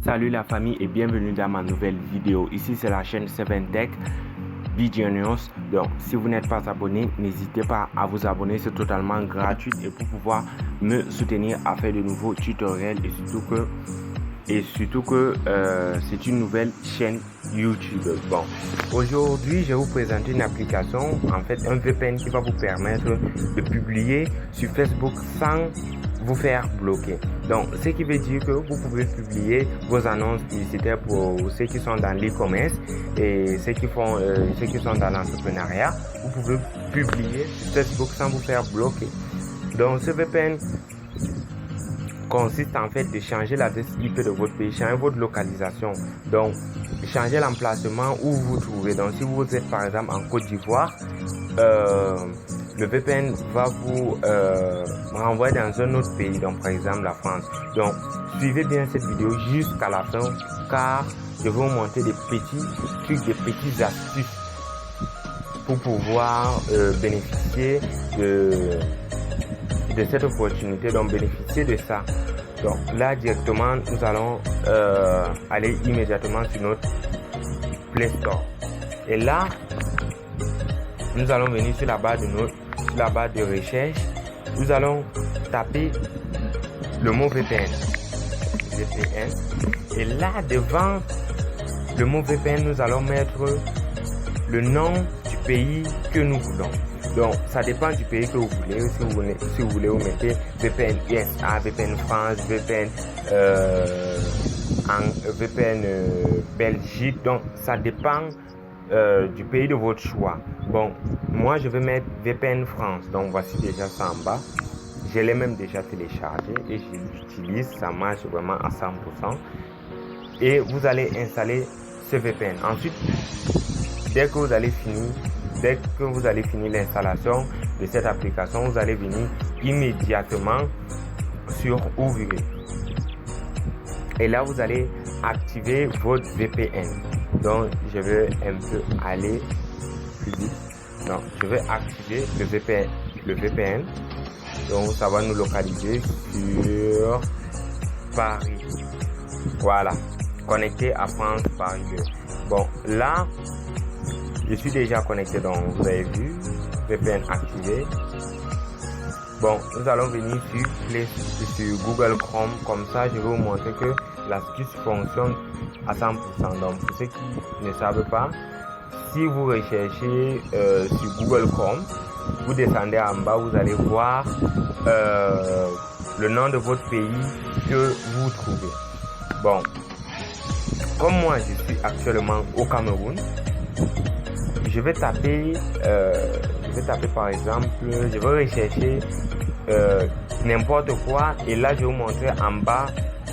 Salut la famille et bienvenue dans ma nouvelle vidéo. Ici c'est la chaîne 7Tech BeGenius. Donc si vous n'êtes pas abonné, n'hésitez pas à vous abonner, c'est totalement gratuit et pour pouvoir me soutenir à faire de nouveaux tutoriels et surtout que c'est une nouvelle chaîne YouTube. Bon, aujourd'hui je vais vous présenter une application, en fait un VPN qui va vous permettre de publier sur Facebook sans vous faire bloquer. Donc ce qui veut dire que vous pouvez publier vos annonces publicitaires pour ceux qui sont dans l'e-commerce et ceux qui sont dans l'entrepreneuriat. Vous pouvez publier sur Facebook sans vous faire bloquer. Donc ce VPN consiste en fait de changer l'adresse IP de votre pays, changer votre localisation, donc changer l'emplacement où vous vous trouvez. Donc si vous êtes par exemple en Côte d'Ivoire, le VPN va vous renvoyer dans un autre pays, donc par exemple la France. Donc suivez bien cette vidéo jusqu'à la fin car je vais vous montrer des petits trucs, des petites astuces pour pouvoir bénéficier de cette opportunité, donc bénéficier de ça. Donc là directement nous allons aller immédiatement sur notre Play Store et là nous allons venir sur la barre de recherche, nous allons taper le mot VPN et là devant le mot VPN nous allons mettre le nom du pays que nous voulons. Donc ça dépend du pays que vous voulez. Si vous voulez vous mettez VPN USA, VPN France, VPN Belgique. Donc ça dépend du pays de votre choix. Bon, moi je vais mettre VPN France. Donc voici déjà ça en bas. Je l'ai même déjà téléchargé et je l'utilise. Ça marche vraiment à 100%. Et vous allez installer ce VPN. Ensuite, dès que vous allez finir l'installation de cette application, vous allez venir immédiatement sur Ouvrir. Et là, vous allez activer votre VPN. Donc, je vais un peu aller plus vite. Donc, je vais activer le VPN. Donc, ça va nous localiser sur Paris. Voilà. Connecté à France Paris 2. Bon, là, je suis déjà connecté, donc vous avez vu, VPN activé. Bon, nous allons venir sur Google Chrome, comme ça je vais vous montrer que l'astuce fonctionne à 100%. Donc pour ceux qui ne savent pas, si vous recherchez sur Google Chrome, vous descendez en bas, vous allez voir le nom de votre pays que vous trouvez. Bon, comme moi je suis actuellement au Cameroun, je vais taper par exemple, je vais rechercher n'importe quoi et là je vais vous montrer en bas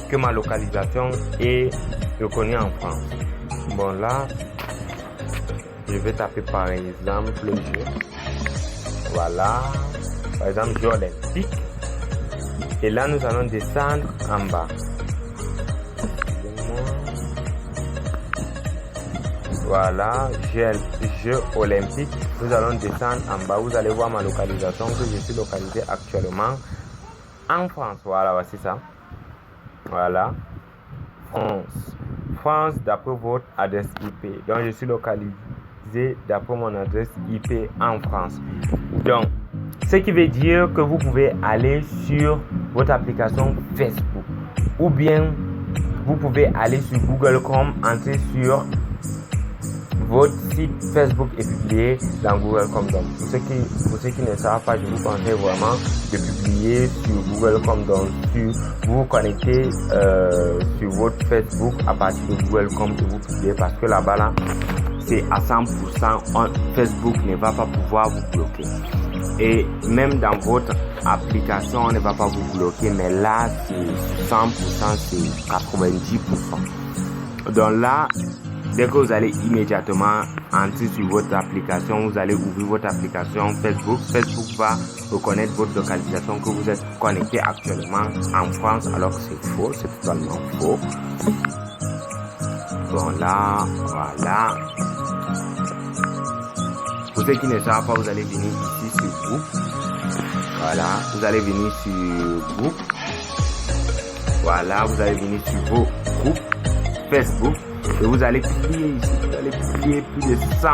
que ma localisation est reconnue en France. Bon là, je vais taper par exemple voilà, par exemple jeux olympiques et là nous allons descendre en bas. Voilà, Jeux olympiques. Nous allons descendre en bas. Vous allez voir ma localisation que je suis localisé actuellement en France. Voilà, voici ça. Voilà, France d'après votre adresse IP. Donc je suis localisé d'après mon adresse IP en France. Donc ce qui veut dire que vous pouvez aller sur votre application Facebook ou bien vous pouvez aller sur Google Chrome, entrer sur votre site Facebook est publié dans Google Chrome. Donc pour ceux qui ne savent pas, je vous conseille vraiment de publier sur Google Chrome. Donc vous vous connectez sur votre Facebook à partir de Google Chrome et vous publiez parce que là-bas là, c'est à 100%. Facebook ne va pas pouvoir vous bloquer. Et même dans votre application, on ne va pas vous bloquer. Mais là, c'est 100%, c'est 90%. Donc là, dès que vous allez immédiatement entrer sur votre application, vous allez ouvrir votre application Facebook. Facebook va reconnaître votre localisation que vous êtes connecté actuellement en France alors que c'est faux, c'est totalement faux. Bon là, voilà. Pour ceux qui ne savent pas, vous allez venir ici sur groupe. Voilà, vous allez venir sur groupe. Voilà, vous allez venir sur vos groupes. Facebook et vous allez publier ici. Vous allez publier plus de 100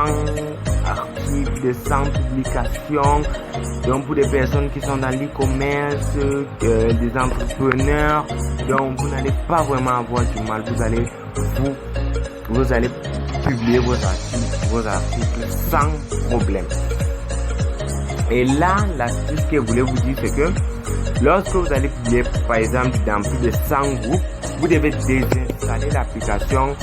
articles, de 100 publications. Donc pour des personnes qui sont dans l'e-commerce, des entrepreneurs, donc vous n'allez pas vraiment avoir du mal. Vous allez publier vos articles sans problème. Et là, l'astuce que je voulais vous dire, c'est que lorsque vous allez publier, par exemple, dans plus de 100 groupes, vous devez désinstaller l'application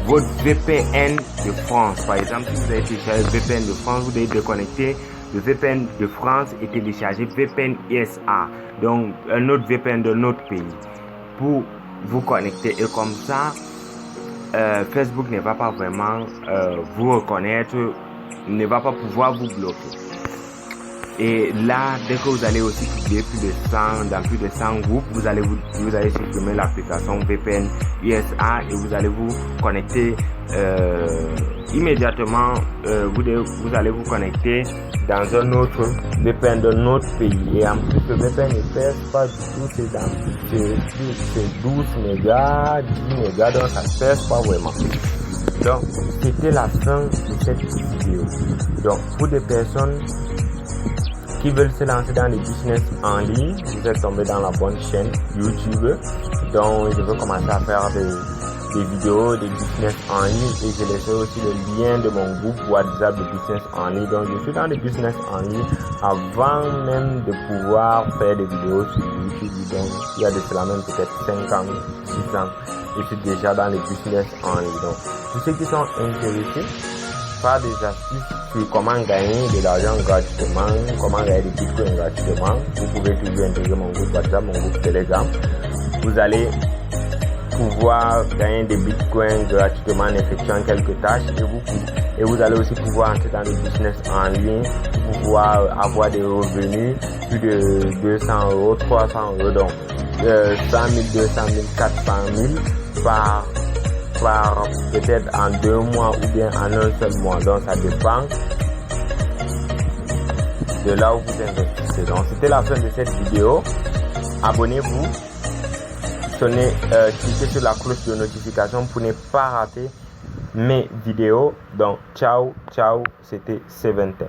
votre VPN de France. Par exemple, si vous avez téléchargé le VPN de France, vous devez déconnecter le VPN de France et télécharger VPN ISA, donc un autre VPN de notre pays, pour vous connecter. Et comme ça, Facebook ne va pas vraiment vous reconnaître, ne va pas pouvoir vous bloquer. Et là, dès que vous allez aussi publier dans plus de 100 groupes, vous allez supprimer l'application VPN USA et vous allez vous connecter immédiatement. Vous allez vous connecter dans un autre VPN de notre pays. Et en plus, le VPN ne pèse pas du tout, c'est 12 mégas, 10 mégas, donc ça ne pèse pas vraiment. Donc, c'était la fin de cette vidéo. Donc, pour des personnes qui veulent se lancer dans les business en ligne, vous êtes tombé dans la bonne chaîne YouTube. Donc, je veux commencer à faire des vidéos de business en ligne et je laisserai aussi le lien de mon groupe WhatsApp de business en ligne. Donc, je suis dans les business en ligne avant même de pouvoir faire des vidéos sur YouTube. Donc, il y a de cela même peut-être 5 ans, 6 ans. Je suis déjà dans les business en ligne. Donc, pour ceux qui sont intéressés par des astuces sur comment gagner de l'argent gratuitement, comment gagner des bitcoins gratuitement, vous pouvez toujours intégrer mon groupe WhatsApp, mon groupe Telegram. Vous allez pouvoir gagner des bitcoins gratuitement en effectuant quelques tâches et vous allez aussi pouvoir entrer dans des business en ligne pour pouvoir avoir des revenus plus de 200 €, 300 €, donc 100 000, 200 000, 400 000 par peut-être en 2 mois ou bien en un seul mois. Donc ça dépend de là où vous investissez. Donc c'était la fin de cette vidéo. Abonnez-vous, cliquez sur la cloche de notification pour ne pas rater mes vidéos. Donc ciao, c'était 7Tech.